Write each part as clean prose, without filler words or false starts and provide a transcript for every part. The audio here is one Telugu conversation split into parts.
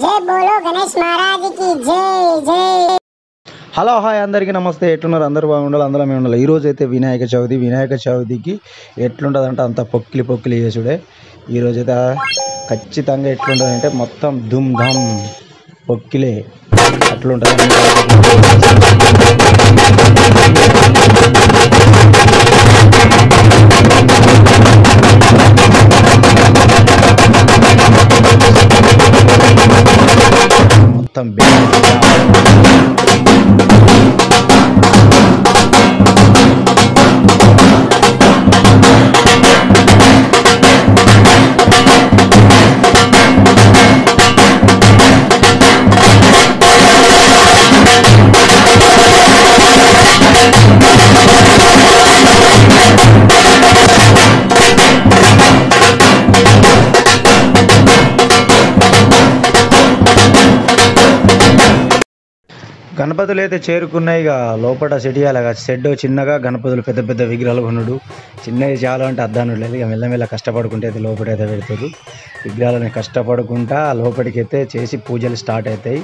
जय बोलो गणेश महाराज की जय जय। హలో హాయ్ అందరికీ నమస్తే. ఎట్లున్నారు? అందరూ బాగుండాలి, అందరం ఉండాలి. ఈరోజు అయితే వినాయక చవితికి ఎట్లుంటుందంటే అంత పొక్కిలి చేసుడే. ఈరోజు అయితే ఖచ్చితంగా ఎట్లుంటుందంటే మొత్తం ధూమ్ ధామ్ పొక్కిలే అట్లుంటుంది. మొత్తం గణపతులు అయితే చేరుకున్నాయి. ఇక లోపల సెట్ చేయాలి. షెడ్ చిన్నగా గణపతులు పెద్ద పెద్ద విగ్రహాలు కొనుడు చిన్నవి చాలా అంటే అద్దాను లేదు. ఇక మెల్లమెల్ల కష్టపడుకుంటే అయితే లోపల అయితే పెడుతుంది. విగ్రహాలని కష్టపడుకుంటా లోపలికి అయితే చేసి పూజలు స్టార్ట్ అవుతాయి.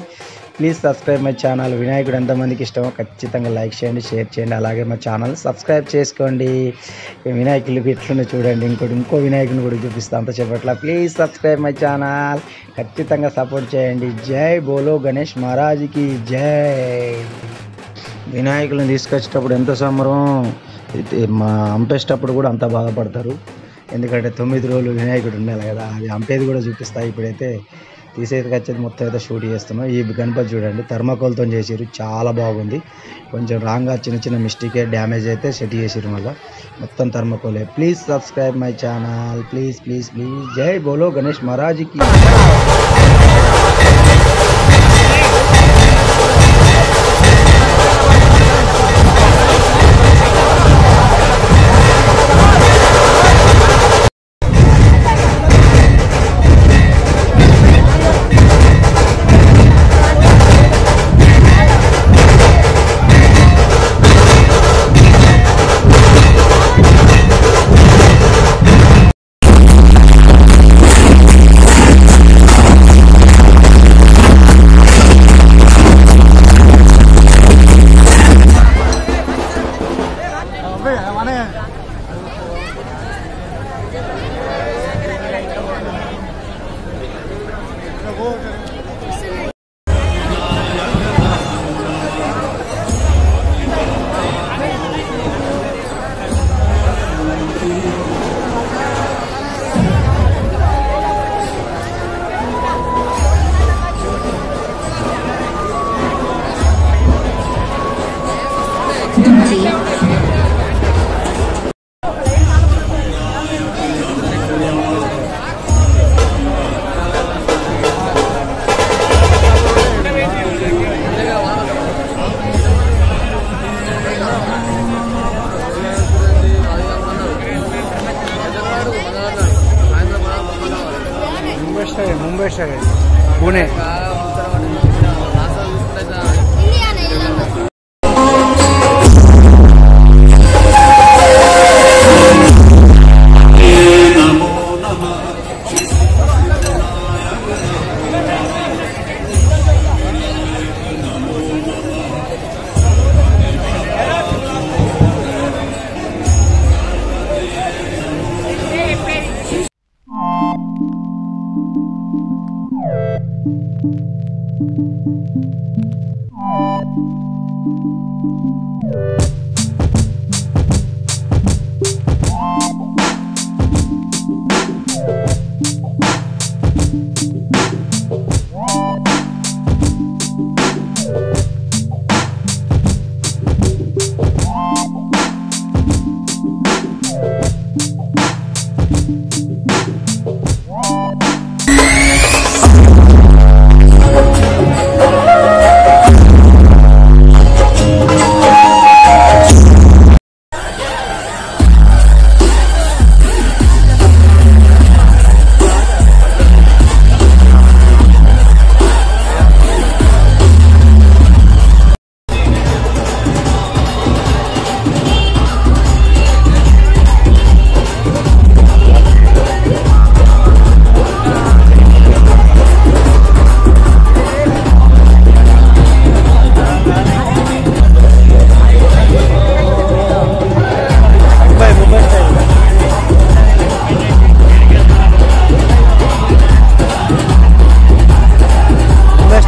Please subscribe my channel. వినాయకుడు ఎంతమందికి ఇష్టమో ఖచ్చితంగా లైక్ చేయండి, షేర్ చేయండి. అలాగే మా ఛానల్ సబ్స్క్రైబ్ చేసుకోండి. వినాయకులకి ఎట్లుండే చూడండి. ఇంకో వినాయకుని కూడా చూపిస్తాను అంత చెప్పట్లా. Please subscribe my channel. ఖచ్చితంగా సపోర్ట్ చేయండి. జై బోలో గణేష్ మహారాజ్కి జై. వినాయకులను తీసుకొచ్చేటప్పుడు ఎంత సంబరం, అంపేసేటప్పుడు కూడా అంత బాధపడతారు. ఎందుకంటే 9 రోజులు వినాయకుడు ఉండాలి కదా. అది అంపేది కూడా చూపిస్తాయి. ఇప్పుడైతే తీసేది వచ్చేది మొత్తం అయితే షూట్ చేస్తున్నాం. ఈ గణపతి చూడండి థర్మాకోల్తో చేసారు, చాలా బాగుంది. కొంచెం రాంగ్గా చిన్న మిస్టేక్ డ్యామేజ్ అయితే సెట్ చేసారు. మళ్ళీ మొత్తం థర్మాకోలే. Please subscribe my channel. Please please please. జై బోలో గణేష్ మహారాజ్కి. मुंबई स्टाइल पुणे.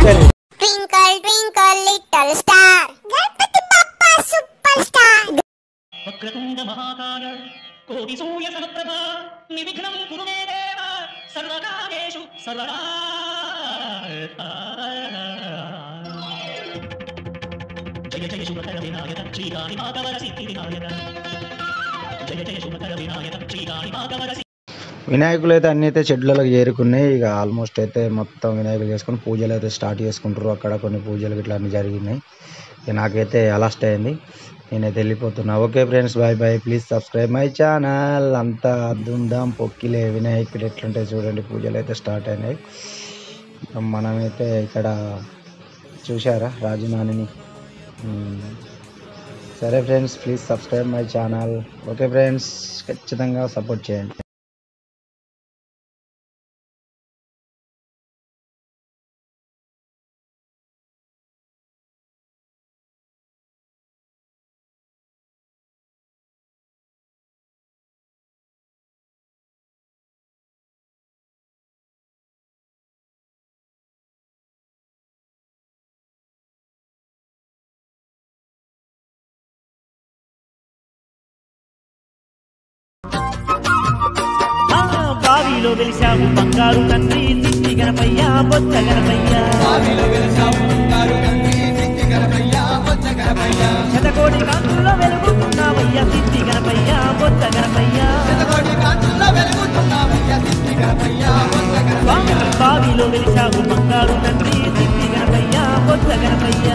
ఇక్కడి Twinkle twinkle little star, Ganpati Bappa superstar. Vakratunda మహాకాయ కోటి సూర్య సమప్రభ నిర్విఘ్నం కురు మే దేవ సర్వకార్యేషు సర్వదా జయ జయ శుభకర వినాయక శ్రీకాళి మాధవర సిద్ధి వినాయక జయ జయ శుభకర వినాయక శ్రీకాళి మాధవర. వినాయకులు అయితే అన్నీ అయితే షెడ్యూల్లోకి చేరుకున్నాయి. ఇక ఆల్మోస్ట్ అయితే మొత్తం వినాయకులు చేసుకొని పూజలు అయితే స్టార్ట్ చేసుకుంటారు. అక్కడ కొన్ని పూజలు ఇట్లా అన్నీ జరిగినాయి. ఇక నాకైతే అలస్ట్ అయింది, నేనైతే వెళ్ళిపోతున్నా. Okay friends, bye bye. Please subscribe my channel. అంతా దుందాం పొక్కిలే వినాయకుడు ఎట్లుంటాయి చూడండి. పూజలు అయితే స్టార్ట్ అయినాయి. మనమైతే ఇక్కడ చూసారా రాజునానిని. సరే friends, please subscribe my channel. Okay friends, ఖచ్చితంగా సపోర్ట్ చేయండి. బావిలో వెలిశావు బంగారు తండ్రి సిద్ధి గణపయ్య బొచ్చ గణపయ్య. శతకోటి కాంతుల్లో వెలుగుతున్నావయ్య సిద్ధి గణపయ్య బొచ్చ గణపయ్య. బావిలో వెలిశావు బంగారు తండ్రి సిద్ధి గణపయ్య బొచ్చ గణపయ్య.